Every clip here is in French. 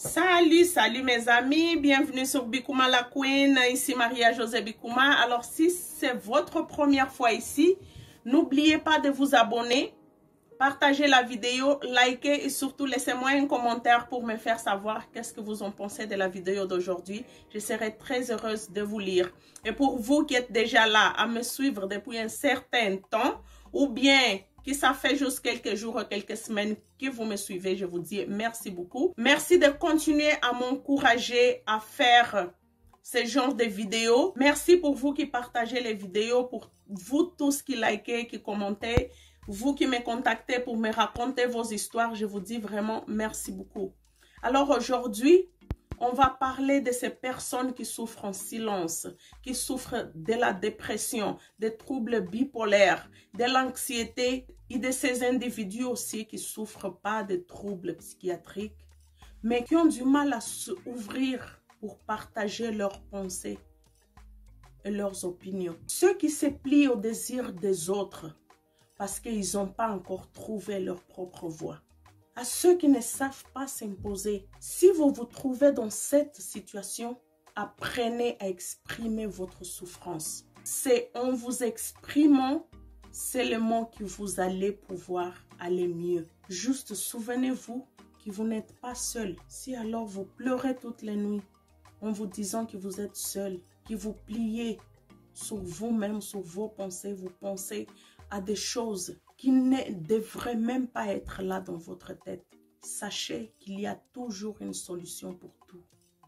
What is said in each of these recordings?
Salut mes amis, bienvenue sur Bikouma la Queen, ici Maria-Josée Bikouma. Alors si c'est votre première fois ici, n'oubliez pas de vous abonner, partagez la vidéo, likez et surtout laissez-moi un commentaire pour me faire savoir qu'est-ce que vous en pensez de la vidéo d'aujourd'hui. Je serai très heureuse de vous lire. Et pour vous qui êtes déjà là à me suivre depuis un certain temps ou bien que ça fait juste quelques jours ou quelques semaines que vous me suivez, je vous dis merci beaucoup. Merci de continuer à m'encourager à faire ce genre de vidéos. Merci pour vous qui partagez les vidéos, pour vous tous qui likez, qui commentez, vous qui me contactez pour me raconter vos histoires. Je vous dis vraiment merci beaucoup. Alors aujourd'hui, on va parler de ces personnes qui souffrent en silence, qui souffrent de la dépression, des troubles bipolaires, de l'anxiété et de ces individus aussi qui ne souffrent pas de troubles psychiatriques, mais qui ont du mal à s'ouvrir pour partager leurs pensées et leurs opinions. Ceux qui se plient au désir des autres parce qu'ils n'ont pas encore trouvé leur propre voie. À ceux qui ne savent pas s'imposer, si vous vous trouvez dans cette situation, apprenez à exprimer votre souffrance. C'est en vous exprimant seulement que vous allez pouvoir aller mieux. Juste souvenez-vous que vous n'êtes pas seul. Si alors vous pleurez toutes les nuits en vous disant que vous êtes seul, que vous pliez sur vous-même, sur vos pensées, vous pensez à des choses qui ne devraient même pas être là dans votre tête. Sachez qu'il y a toujours une solution pour tout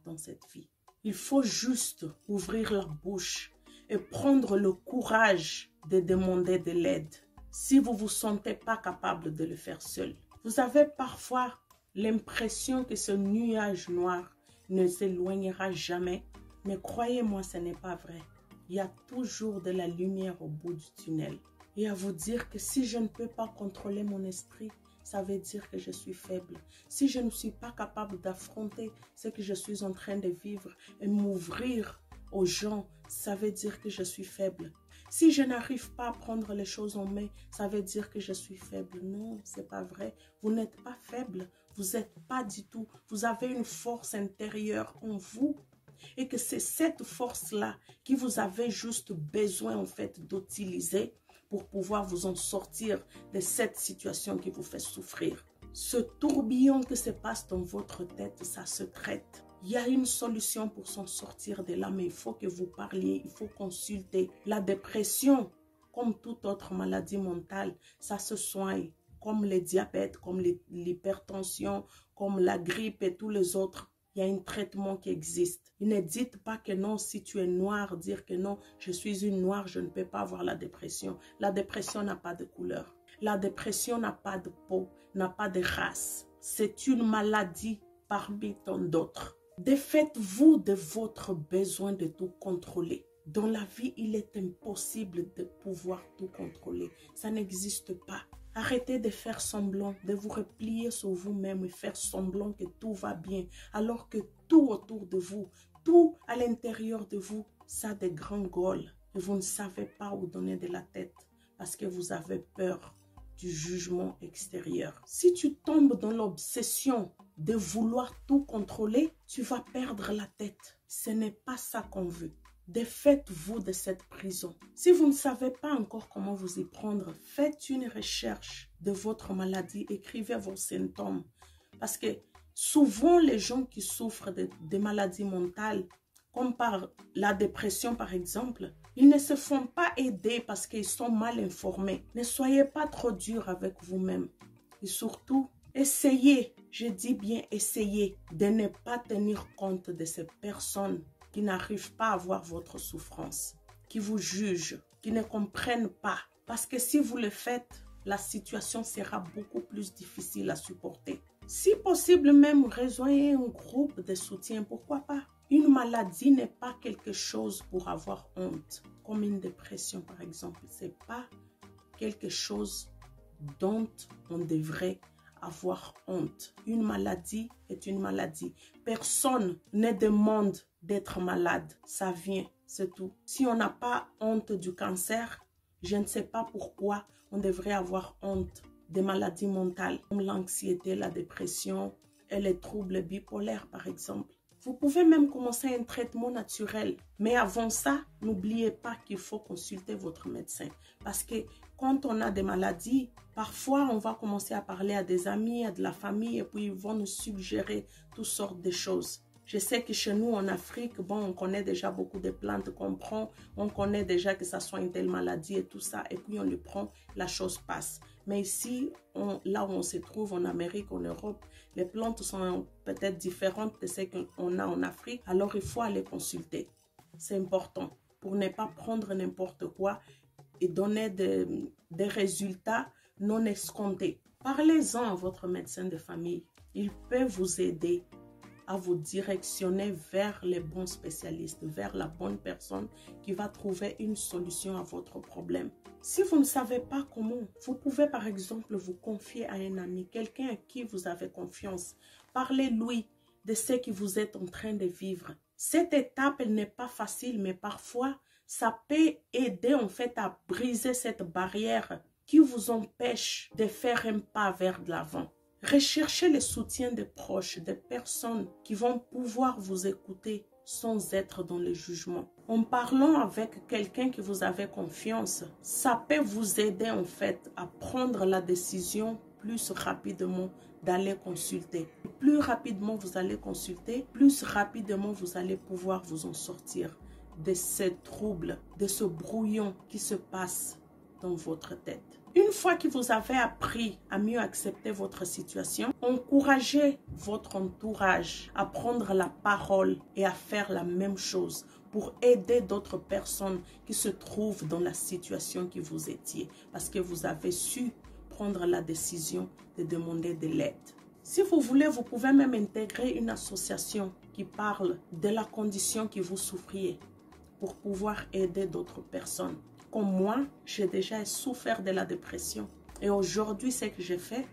dans cette vie. Il faut juste ouvrir la bouche et prendre le courage de demander de l'aide. Si vous ne vous sentez pas capable de le faire seul, vous avez parfois l'impression que ce nuage noir ne s'éloignera jamais. Mais croyez-moi, ce n'est pas vrai. Il y a toujours de la lumière au bout du tunnel. Et à vous dire que si je ne peux pas contrôler mon esprit, ça veut dire que je suis faible. Si je ne suis pas capable d'affronter ce que je suis en train de vivre et m'ouvrir aux gens, ça veut dire que je suis faible. Si je n'arrive pas à prendre les choses en main, ça veut dire que je suis faible. Non, c'est pas vrai. Vous n'êtes pas faible. Vous n'êtes pas du tout. Vous avez une force intérieure en vous. Et que c'est cette force-là que vous avez juste besoin en fait d'utiliser pour pouvoir vous en sortir de cette situation qui vous fait souffrir. Ce tourbillon qui se passe dans votre tête, ça se traite. Il y a une solution pour s'en sortir de là, mais il faut que vous parliez, il faut consulter. La dépression, comme toute autre maladie mentale, ça se soigne, comme le diabète, comme l'hypertension, comme la grippe et tous les autres. Il y a un traitement qui existe. Et ne dites pas que non, si tu es noir, dire que non, je suis une noire, je ne peux pas avoir la dépression. La dépression n'a pas de couleur. La dépression n'a pas de peau, n'a pas de race. C'est une maladie parmi tant d'autres. Défaites-vous de votre besoin de tout contrôler. Dans la vie, il est impossible de pouvoir tout contrôler. Ça n'existe pas. Arrêtez de faire semblant, de vous replier sur vous-même et faire semblant que tout va bien, alors que tout autour de vous, tout à l'intérieur de vous, ça a des grands goals. Et vous ne savez pas où donner de la tête parce que vous avez peur du jugement extérieur. Si tu tombes dans l'obsession de vouloir tout contrôler, tu vas perdre la tête. Ce n'est pas ça qu'on veut. Défaites-vous de cette prison. Si vous ne savez pas encore comment vous y prendre, faites une recherche de votre maladie, écrivez vos symptômes. Parce que souvent, les gens qui souffrent de maladies mentales, comme par la dépression par exemple, ils ne se font pas aider parce qu'ils sont mal informés. Ne soyez pas trop dur avec vous-même. Et surtout, essayez, je dis bien essayez, de ne pas tenir compte de ces personnes qui n'arrivent pas à voir votre souffrance, qui vous jugent, qui ne comprennent pas. Parce que si vous le faites, la situation sera beaucoup plus difficile à supporter. Si possible même, rejoignez un groupe de soutien, pourquoi pas? Une maladie n'est pas quelque chose pour avoir honte, comme une dépression par exemple. Ce n'est pas quelque chose dont on devrait avoir honte. Une maladie est une maladie. Personne ne demande d'être malade. Ça vient, c'est tout. Si on n'a pas honte du cancer, je ne sais pas pourquoi on devrait avoir honte des maladies mentales comme l'anxiété, la dépression et les troubles bipolaires, par exemple. Vous pouvez même commencer un traitement naturel. Mais avant ça, n'oubliez pas qu'il faut consulter votre médecin. Parce que quand on a des maladies, parfois on va commencer à parler à des amis, à de la famille, et puis ils vont nous suggérer toutes sortes de choses. Je sais que chez nous en Afrique, bon, on connaît déjà beaucoup de plantes qu'on prend, on connaît déjà que ça soigne telle maladie et tout ça, et puis on le prend, la chose passe. Mais ici, là où on se trouve, en Amérique, en Europe, les plantes sont peut-être différentes de celles qu'on a en Afrique, alors il faut aller consulter. C'est important pour ne pas prendre n'importe quoi et donner des résultats non escomptés. Parlez-en à votre médecin de famille, il peut vous aider à vous directionner vers les bons spécialistes, vers la bonne personne qui va trouver une solution à votre problème. Si vous ne savez pas comment, vous pouvez par exemple vous confier à un ami, quelqu'un à qui vous avez confiance. Parlez-lui de ce que vous êtes en train de vivre. Cette étape, elle n'est pas facile, mais parfois, ça peut aider en fait à briser cette barrière qui vous empêche de faire un pas vers de l'avant. Recherchez le soutien des proches, des personnes qui vont pouvoir vous écouter sans être dans le jugement. En parlant avec quelqu'un qui vous avez confiance, ça peut vous aider en fait à prendre la décision plus rapidement d'aller consulter. Plus rapidement vous allez consulter, plus rapidement vous allez pouvoir vous en sortir de ces troubles, de ce brouillon qui se passe dans votre tête. Une fois que vous avez appris à mieux accepter votre situation, encouragez votre entourage à prendre la parole et à faire la même chose pour aider d'autres personnes qui se trouvent dans la situation que vous étiez parce que vous avez su prendre la décision de demander de l'aide. Si vous voulez, vous pouvez même intégrer une association qui parle de la condition que vous souffriez pour pouvoir aider d'autres personnes. Comme moi, j'ai déjà souffert de la dépression. Et aujourd'hui, ce que j'ai fait,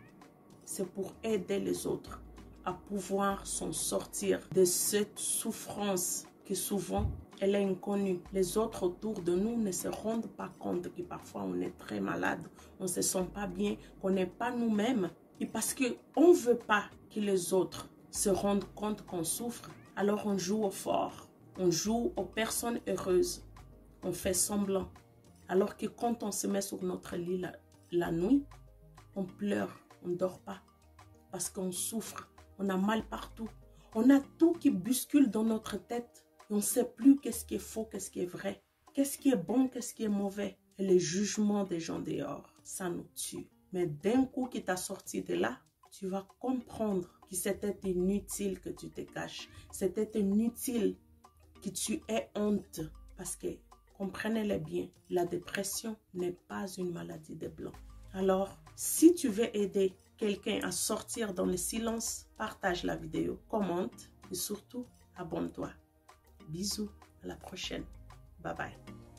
c'est pour aider les autres à pouvoir s'en sortir de cette souffrance qui souvent, elle est inconnue. Les autres autour de nous ne se rendent pas compte que parfois on est très malade, on ne se sent pas bien, qu'on n'est pas nous-mêmes. Et parce qu'on ne veut pas que les autres se rendent compte qu'on souffre, alors on joue au fort, on joue aux personnes heureuses, on fait semblant. Alors que quand on se met sur notre lit la nuit, on pleure, on ne dort pas. Parce qu'on souffre, on a mal partout. On a tout qui bouscule dans notre tête. Et on ne sait plus qu'est-ce qui est faux, qu'est-ce qui est vrai. Qu'est-ce qui est bon, qu'est-ce qui est mauvais. Et les jugements des gens dehors, ça nous tue. Mais d'un coup qui t'a sorti de là, tu vas comprendre que c'était inutile que tu te caches. C'était inutile que tu aies honte. Parce que comprenez-le bien, la dépression n'est pas une maladie des blancs. Alors, si tu veux aider quelqu'un à sortir dans le silence, partage la vidéo, commente et surtout, abonne-toi. Bisous, à la prochaine. Bye bye.